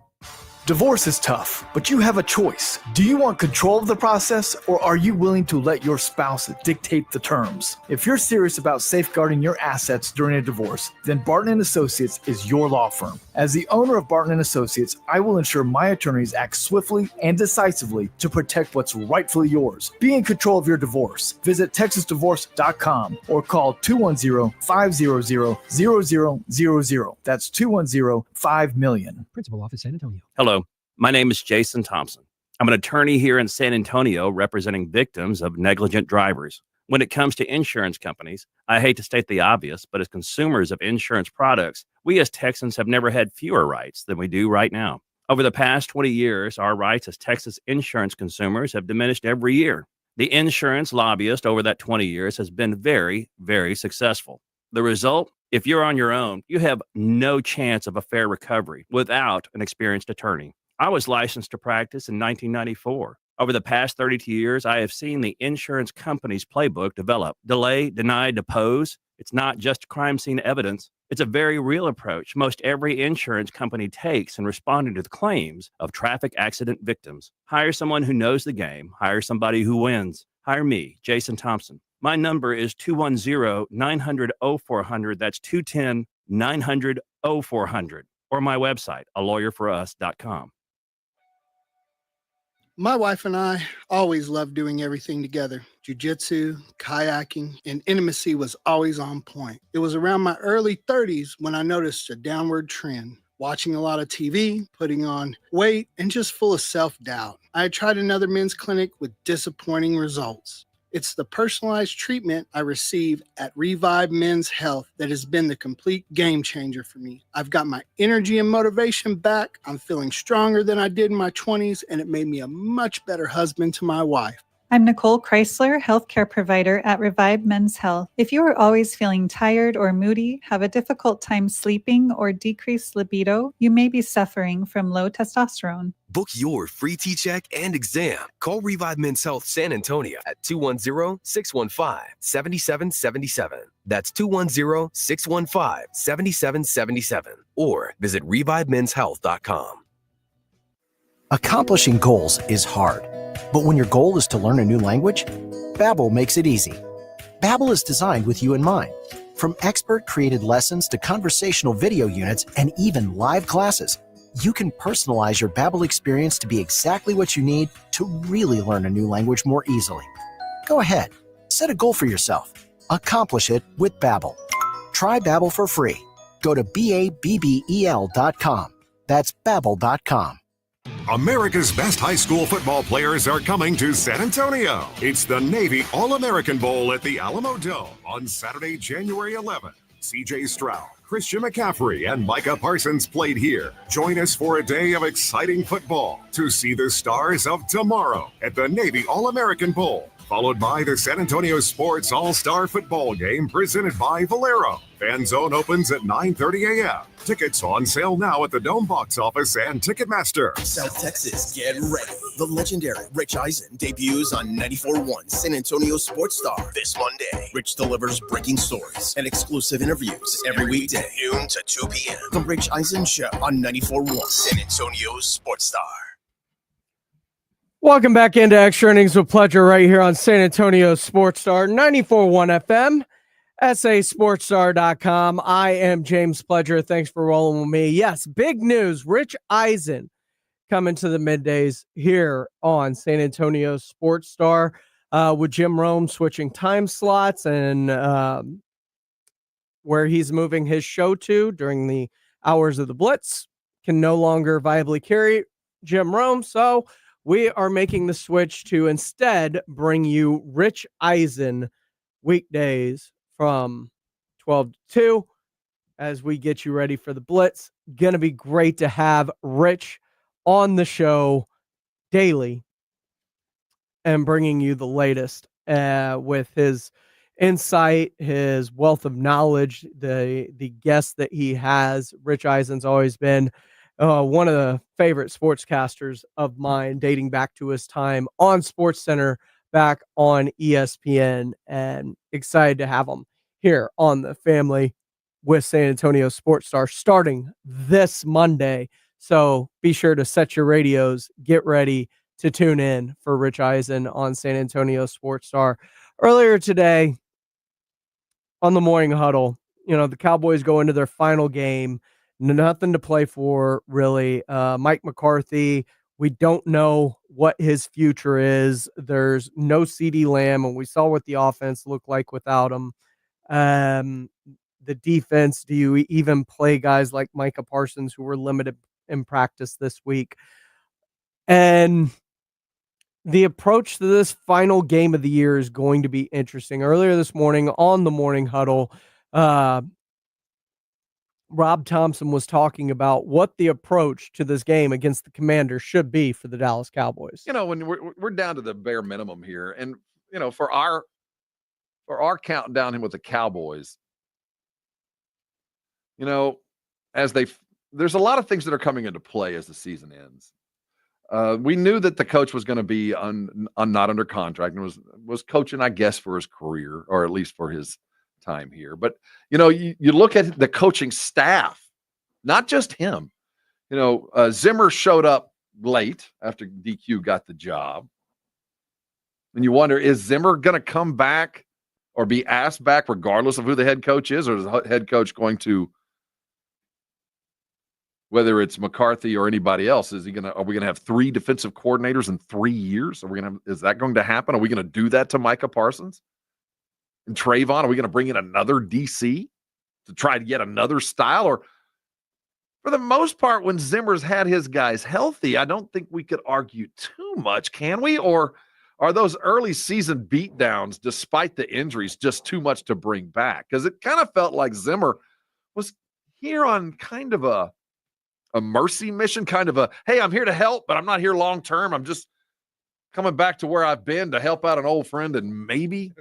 Divorce is tough, but you have a choice. Do you want control of the process, or are you willing to let your spouse dictate the terms? If you're serious about safeguarding your assets during a divorce, then Barton & Associates is your law firm. As the owner of Barton & Associates, I will ensure my attorneys act swiftly and decisively to protect what's rightfully yours. Be in control of your divorce. Visit TexasDivorce.com or call 210-500-0000. That's 210-5-MILLION. Principal Office, San Antonio. Hello, my name is Jason Thompson. I'm an attorney here in San Antonio representing victims of negligent drivers. When it comes to insurance companies, I hate to state the obvious, but as consumers of insurance products, we as Texans have never had fewer rights than we do right now. Over the past 20 years, our rights as Texas insurance consumers have diminished every year. The insurance lobbyist over that 20 years has been very, very successful. The result? If you're on your own, you have no chance of a fair recovery without an experienced attorney. I was licensed to practice in 1994. Over the past 32 years, I have seen the insurance company's playbook develop. Delay, deny, depose. It's not just crime scene evidence. It's a very real approach most every insurance company takes in responding to the claims of traffic accident victims. Hire someone who knows the game. Hire somebody who wins. Hire me, Jason Thompson. My number is 210-900-0400. That's 210-900-0400. Or my website, alawyerforus.com. My wife and I always loved doing everything together. Jiu-jitsu, kayaking, and intimacy was always on point. It was around my early 30s when I noticed a downward trend. Watching a lot of TV, putting on weight, and just full of self-doubt. I had tried another men's clinic with disappointing results. It's the personalized treatment I receive at Revive Men's Health that has been the complete game changer for me. I've got my energy and motivation back. I'm feeling stronger than I did in my 20s, and it made me a much better husband to my wife. I'm Nicole Chrysler, healthcare provider at Revive Men's Health. If you are always feeling tired or moody, have a difficult time sleeping, or decreased libido, you may be suffering from low testosterone. Book your free T-check and exam. Call Revive Men's Health San Antonio at 210-615-7777. That's 210-615-7777. Or visit revivemenshealth.com. Accomplishing goals is hard, but when your goal is to learn a new language, Babbel makes it easy. Babbel is designed with you in mind. From expert-created lessons to conversational video units and even live classes, you can personalize your Babbel experience to be exactly what you need to really learn a new language more easily. Go ahead, set a goal for yourself. Accomplish it with Babbel. Try Babbel for free. Go to babbel.com. That's babbel.com. America's best high school football players are coming to San Antonio. It's the Navy All-American Bowl at the Alamo Dome on Saturday, January 11th. C.J. Stroud, Christian McCaffrey, and Micah Parsons played here. Join us for a day of exciting football to see the stars of tomorrow at the Navy All-American Bowl, followed by the San Antonio Sports All-Star Football Game presented by Valero. Fan Zone opens at 9:30 a.m. Tickets on sale now at the Dome box office and Ticketmaster. South Texas, get ready. The legendary Rich Eisen debuts on 94.1 San Antonio Sports Star this Monday. Rich delivers breaking stories and exclusive interviews every weekday, noon to 2 p.m. The Rich Eisen Show on 94.1 San Antonio Sports Star. Welcome back into Extra Innings with Pleasure right here on San Antonio Sports Star 94.1 FM. sasportstar.com. I am James Pledger. Thanks for rolling with me. Yes, big news. Rich Eisen coming to the middays here on San Antonio Sports Star with Jim Rome switching time slots and where he's moving his show to during the hours of the Blitz can no longer viably carry Jim Rome. So we are making the switch to instead bring you Rich Eisen weekdays from 12 to 2 as we get you ready for the Blitz. Gonna be great to have Rich on the show daily and bringing you the latest with his insight, his wealth of knowledge, the guests that he has. Rich Eisen's always been one of the favorite sportscasters of mine, dating back to his time on SportsCenter back on ESPN, and excited to have him here on the family with San Antonio Sports Star starting this Monday. So be sure to set your radios, get ready to tune in for Rich Eisen on San Antonio Sports Star. Earlier today on the Morning Huddle, the Cowboys go into their final game, nothing to play for really. Mike McCarthy, we don't know what his future is. There's no CeeDee Lamb, and we saw what the offense looked like without him. The defense, do you even play guys like Micah Parsons who were limited in practice this week? And the approach to this final game of the year is going to be interesting. Earlier this morning on the Morning Huddle, Rob Thompson was talking about what the approach to this game against the Commanders should be for the Dallas Cowboys. When we're down to the bare minimum here, and for our countdown with the Cowboys, there's a lot of things that are coming into play as the season ends. We knew that the coach was going to be not under contract and was coaching, I guess, for his career, or at least for his time here. But you look at the coaching staff, not just him. Zimmer showed up late after DQ got the job, and you wonder, is Zimmer going to come back or be asked back regardless of who the head coach is, or is the head coach going to, whether it's McCarthy or anybody else, are we going to have 3 defensive coordinators in 3 years? Is that going to happen? Are we going to do that to Micah Parsons and Trayvon? Are we going to bring in another DC to try to get another style? Or for the most part, when Zimmer's had his guys healthy, I don't think we could argue too much, can we? Or are those early season beatdowns, despite the injuries, just too much to bring back? Because it kind of felt like Zimmer was here on kind of a mercy mission, kind of a, hey, I'm here to help, but I'm not here long term. I'm just coming back to where I've been to help out an old friend, and maybe,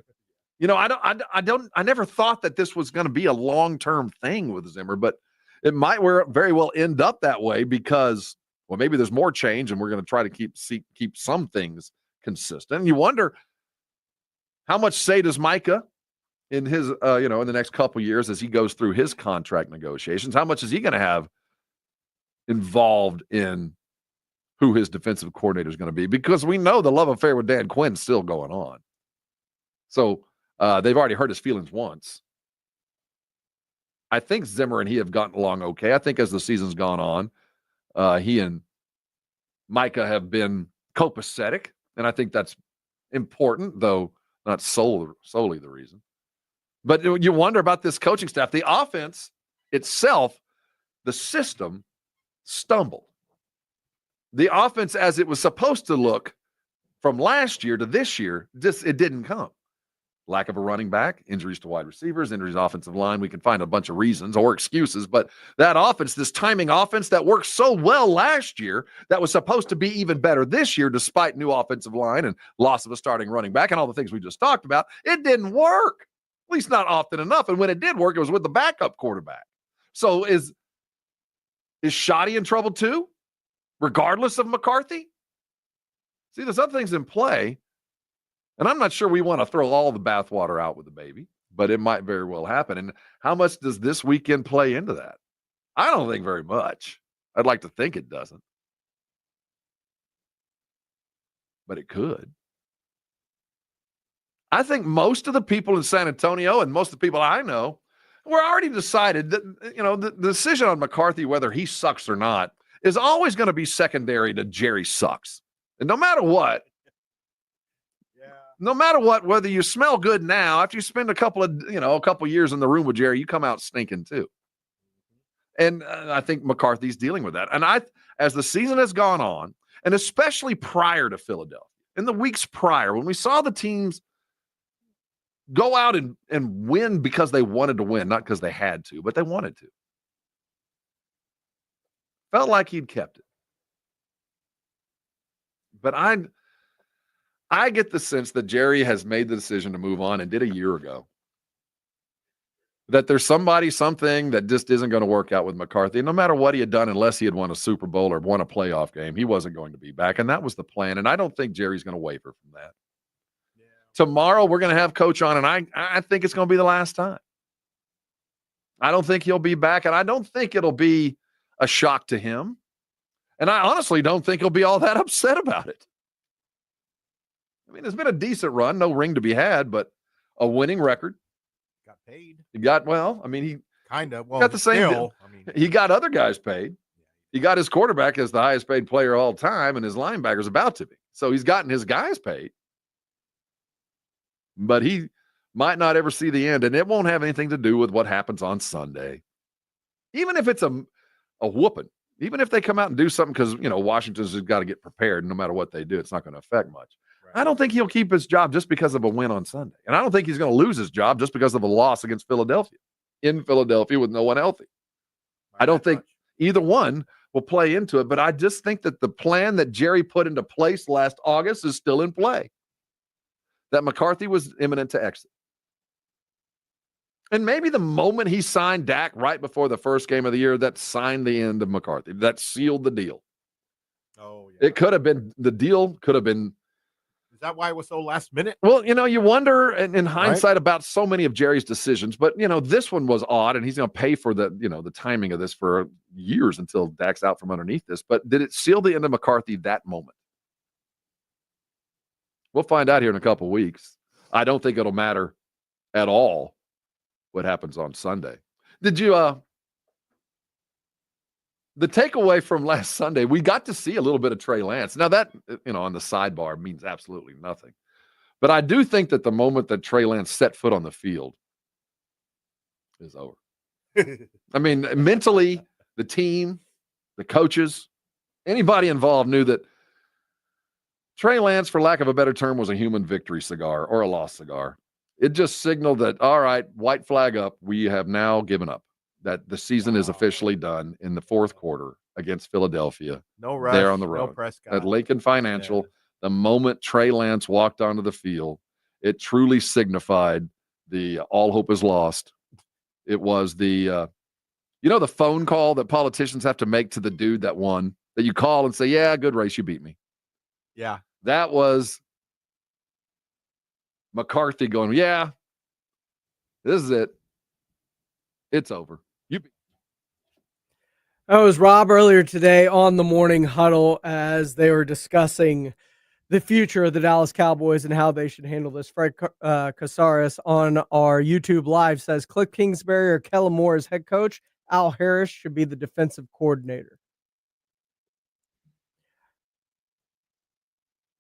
I never thought that this was going to be a long-term thing with Zimmer, but it might very well end up that way because, well, maybe there's more change and we're going to try to keep some things consistent. And you wonder how much say does Micah in his, in the next couple of years as he goes through his contract negotiations, how much is he going to have involved in who his defensive coordinator is going to be? Because we know the love affair with Dan Quinn's still going on. So they've already hurt his feelings once. I think Zimmer and he have gotten along okay. I think as the season's gone on, he and Micah have been copacetic, and I think that's important, though not solely the reason. But you wonder about this coaching staff. The offense itself, the system, stumbled. The offense, as it was supposed to look from last year to this year, it didn't come. Lack of a running back, injuries to wide receivers, injuries to offensive line. We can find a bunch of reasons or excuses, but that offense, this timing offense that worked so well last year, that was supposed to be even better this year, despite new offensive line and loss of a starting running back and all the things we just talked about, it didn't work, at least not often enough. And when it did work, it was with the backup quarterback. So is Shoddy in trouble too, regardless of McCarthy? See, there's other things in play. And I'm not sure we want to throw all the bathwater out with the baby, but it might very well happen. And how much does this weekend play into that? I don't think very much. I'd like to think it doesn't. But it could. I think most of the people in San Antonio and most of the people I know were already decided that, the decision on McCarthy, whether he sucks or not, is always going to be secondary to Jerry sucks. And no matter what, whether you smell good now, after you spend a couple years in the room with Jerry, you come out stinking too. And I think McCarthy's dealing with that. And as the season has gone on, and especially prior to Philadelphia, in the weeks prior, when we saw the teams go out and win because they wanted to win, not because they had to, but they wanted to. Felt like he'd kept it. But I get the sense that Jerry has made the decision to move on and did a year ago. That there's something that just isn't going to work out with McCarthy. And no matter what he had done, unless he had won a Super Bowl or won a playoff game, he wasn't going to be back. And that was the plan. And I don't think Jerry's going to waver from that. Yeah. Tomorrow we're going to have Coach on, and I think it's going to be the last time. I don't think he'll be back, and I don't think it'll be a shock to him. And I honestly don't think he'll be all that upset about it. I mean, it's been a decent run, no ring to be had, but a winning record. Got paid. He got he got the same. He got other guys paid. He got his quarterback as the highest paid player of all time, and his linebacker's about to be. So he's gotten his guys paid. But he might not ever see the end, and it won't have anything to do with what happens on Sunday. Even if it's a whooping, even if they come out and do something because, Washington's got to get prepared. No matter what they do, it's not going to affect much. I don't think he'll keep his job just because of a win on Sunday. And I don't think he's going to lose his job just because of a loss against Philadelphia, in Philadelphia with no one healthy. I don't think either one will play into it, but I just think that the plan that Jerry put into place last August is still in play, that McCarthy was imminent to exit. And maybe the moment he signed Dak right before the first game of the year, that signed the end of McCarthy. That sealed the deal. Oh, yeah. It could have been, the deal could have been. Is that why it was so last minute? Well, you wonder in hindsight about so many of Jerry's decisions, but this one was odd, and he's going to pay for the timing of this for years until Dak's out from underneath this. But did it seal the end of McCarthy that moment? We'll find out here in a couple weeks. I don't think it'll matter at all what happens on Sunday. Did you the takeaway from last Sunday, we got to see a little bit of Trey Lance. Now that, on the sidebar means absolutely nothing. But I do think that the moment that Trey Lance set foot on the field is over. I mean, mentally, the team, the coaches, anybody involved knew that Trey Lance, for lack of a better term, was a human victory cigar or a lost cigar. It just signaled that, all right, white flag up. We have now given up, that the season is officially done in the fourth quarter against Philadelphia. No rush, there on the no road Prescott. at Lincoln Financial. The moment Trey Lance walked onto the field, it truly signified the all hope is lost. It was the, the phone call that politicians have to make to the dude that won, that you call and say, yeah, good race, you beat me. Yeah. That was McCarthy going, yeah, this is it. It's over. That was Rob earlier today on the Morning Huddle as they were discussing the future of the Dallas Cowboys and how they should handle this. Fred Casares on our YouTube Live says Cliff Kingsbury or Kellen Moore as head coach. Al Harris should be the defensive coordinator.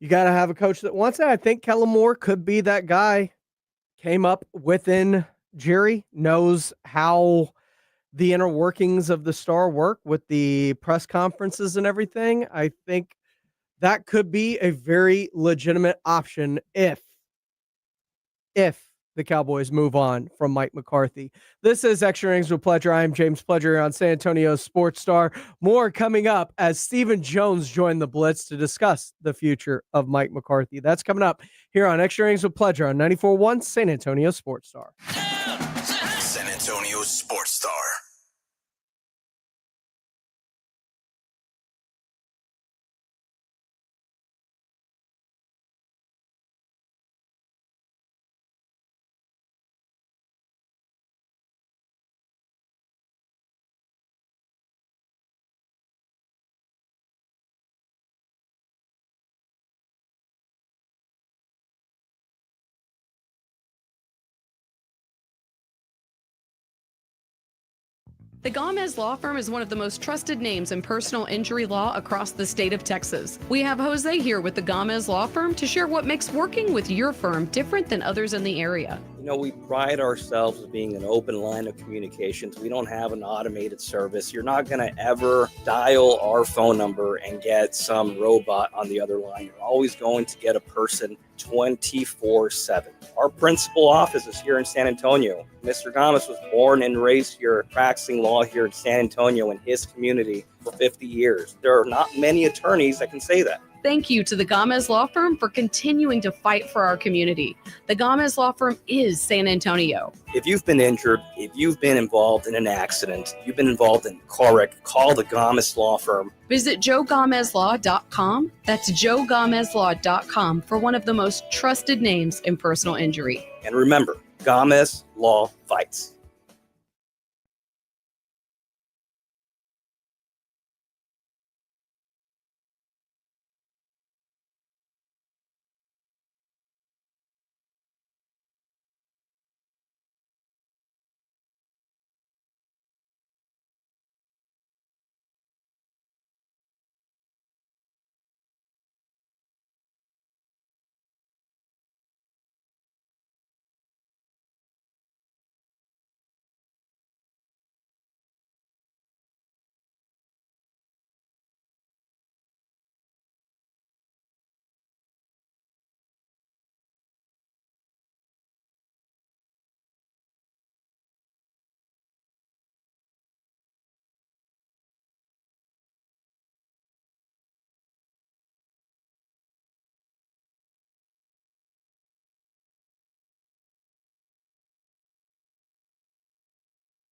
You got to have a coach that wants it. I think Kellen Moore could be that guy. Came up within Jerry, knows how the inner workings of the Star work with the press conferences and everything. I think that could be a very legitimate option if the Cowboys move on from Mike McCarthy. This is Extra Innings with Pledger. I am James Pledger on San Antonio Sports Star. More coming up as Stephen Jones joined the Blitz to discuss the future of Mike McCarthy. That's coming up here on Extra Innings with Pledger on 94.1 San Antonio Sports Star. San Antonio Sports Star. The Gomez Law Firm is one of the most trusted names in personal injury law across the state of Texas. We have Jose here with the Gomez Law Firm to share what makes working with your firm different than others in the area. You know, we pride ourselves as being an open line of communications. We don't have an automated service. You're not going to ever dial our phone number and get some robot on the other line. You're always going to get a person 24/7. Our principal office is here in San Antonio. Mr. Gomez was born and raised here, practicing law here in San Antonio in his community for 50 years. There are not many attorneys that can say that. Thank you to the Gomez Law Firm for continuing to fight for our community. The Gomez Law Firm is San Antonio. If you've been injured, if you've been involved in an accident, you've been involved in a car wreck, call the Gomez Law Firm. Visit joegomezlaw.com. That's joegomezlaw.com for one of the most trusted names in personal injury. And remember, Gomez Law fights.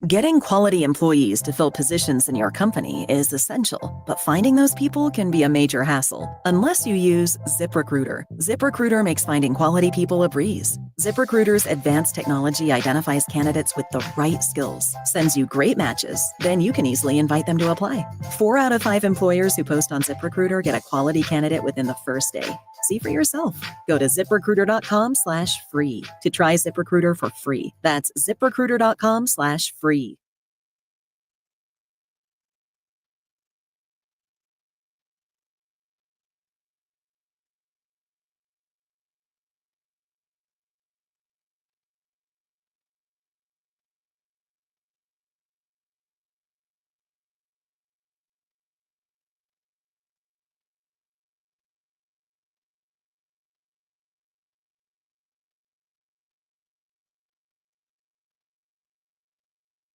Getting quality employees to fill positions in your company is essential, but finding those people can be a major hassle unless you use ZipRecruiter. ZipRecruiter makes finding quality people a breeze. ZipRecruiter's advanced technology identifies candidates with the right skills, sends you great matches, then you can easily invite them to apply. 4 out of 5 employers who post on ZipRecruiter get a quality candidate within the first day. See for yourself. Go to ziprecruiter.com/free to try ZipRecruiter for free. That's ziprecruiter.com/free.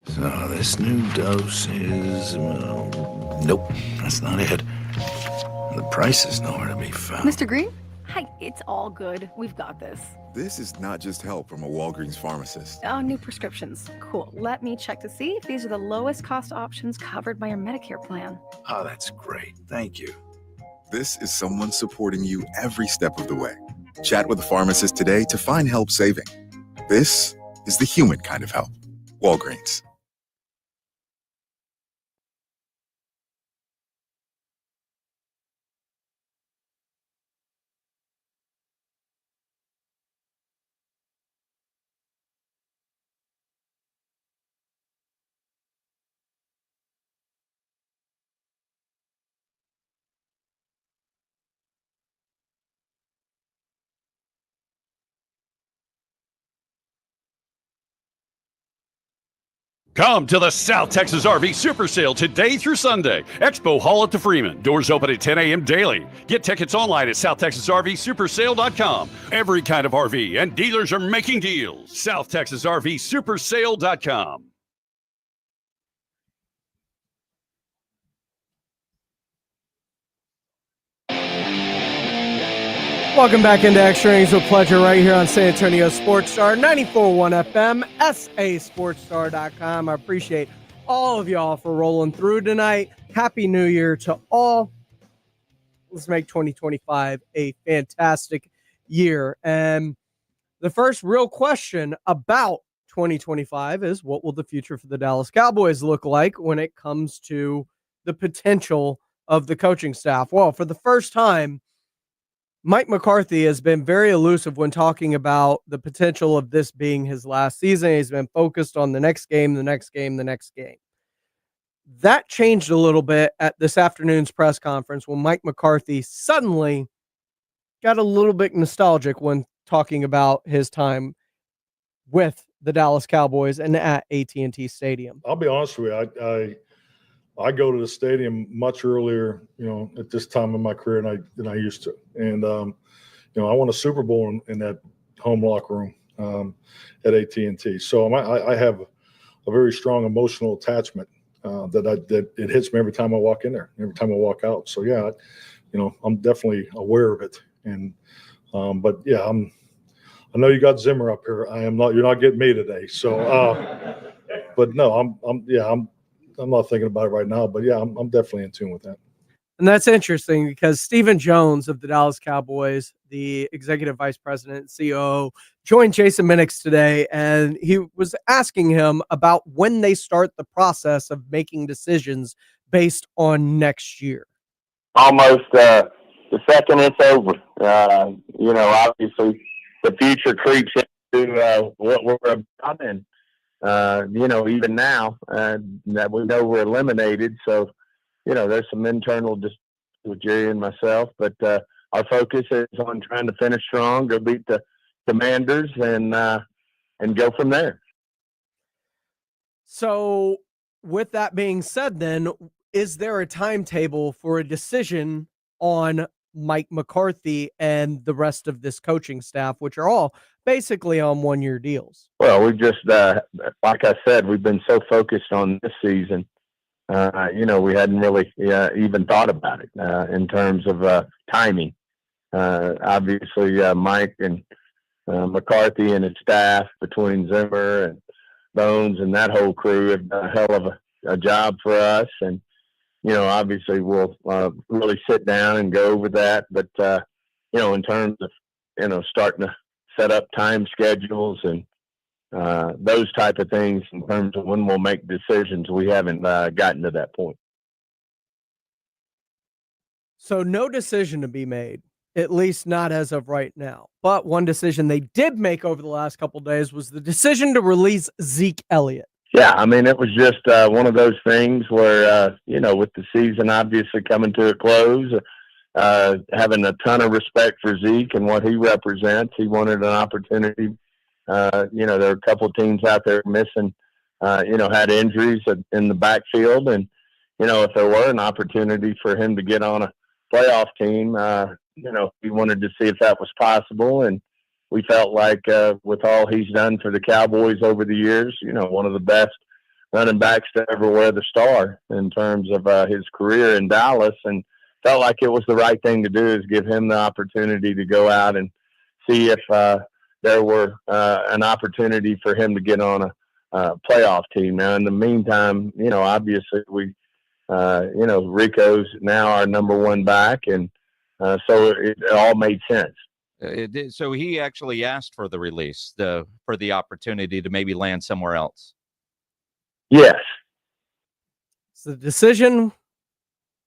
So this new dose is, nope, that's not it. The price is nowhere to be found. Mr. Green? Hi, it's all good. We've got this. This is not just help from a Walgreens pharmacist. Oh, new prescriptions. Cool. Let me check to see if these are the lowest cost options covered by your Medicare plan. Oh, that's great. Thank you. This is someone supporting you every step of the way. Chat with a pharmacist today to find help saving. This is the human kind of help. Walgreens. Come to the South Texas RV Super Sale today through Sunday. Expo Hall at the Freeman. Doors open at 10 a.m. daily. Get tickets online at SouthTexasRVSupersale.com. Every kind of RV and dealers are making deals. SouthTexasRVSupersale.com. Welcome back into Extra Innings with Pleasure right here on San Antonio Sports Star 94.1 FM, sasportstar.com. I appreciate all of y'all for rolling through tonight. Happy New Year to all. Let's make 2025 a fantastic year. And the first real question about 2025 is, what will the future for the Dallas Cowboys look like when it comes to the potential of the coaching staff? Well, for the first time, Mike McCarthy has been very elusive when talking about the potential of this being his last season. He's been focused on the next game, the next game, the next game. That changed a little bit at this afternoon's press conference when Mike McCarthy suddenly got a little bit nostalgic when talking about his time with the Dallas Cowboys and at AT&T Stadium. I'll be honest with you. I go to the stadium much earlier, at this time of my career than I used to. And, I won a Super Bowl in that home locker room at AT&T. So I have a very strong emotional attachment that it hits me every time I walk in there, every time I walk out. So, yeah, I'm definitely aware of it. And, but, yeah, I know you got Zimmer up here. You're not getting me today. So, but no, I'm not thinking about it right now, but yeah, I'm definitely in tune with that. And that's interesting because Stephen Jones of the Dallas Cowboys, the executive vice president, COO, joined Jason Minix today, and he was asking him about when they start the process of making decisions based on next year. Almost the second it's over. Obviously the future creeps into what we're about, and even now that we know we're eliminated. So, there's some internal just with Jerry and myself, but our focus is on trying to finish strong, go beat the Commanders, and go from there. So with that being said, then, is there a timetable for a decision on Mike McCarthy and the rest of this coaching staff, which are all basically on one-year deals? Well, we just, like I said, we've been so focused on this season. We hadn't really even thought about it in terms of timing. Obviously, Mike and McCarthy and his staff, between Zimmer and Bones and that whole crew, have done a hell of a job for us. And, obviously we'll really sit down and go over that. But, in terms of, starting to set up time schedules and those type of things in terms of when we'll make decisions, we haven't gotten to that point. So no decision to be made, at least not as of right now. But one decision they did make over the last couple of days was the decision to release Zeke Elliott. Yeah, I mean, it was just one of those things where, with the season obviously coming to a close, having a ton of respect for Zeke and what he represents, he wanted an opportunity. There are a couple of teams out there missing, had injuries in the backfield. And, if there were an opportunity for him to get on a playoff team, we wanted to see if that was possible. And we felt like with all he's done for the Cowboys over the years, one of the best running backs to ever wear the star in terms of his career in Dallas, and felt like it was the right thing to do, is give him the opportunity to go out and see if there were an opportunity for him to get on a playoff team. Now, in the meantime, obviously Rico's now our number one back, and so it all made sense. So he actually asked for the release, for the opportunity to maybe land somewhere else. Yes. So the decision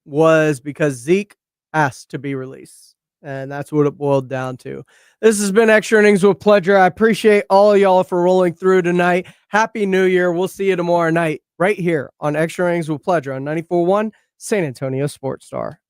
was because Zeke asked to be released, and that's what it boiled down to. This has been Extra Innings with Pleasure. I appreciate all of y'all for rolling through tonight. Happy New Year. We'll see you tomorrow night right here on Extra Innings with Pleasure on 94.1 San Antonio Sports Star.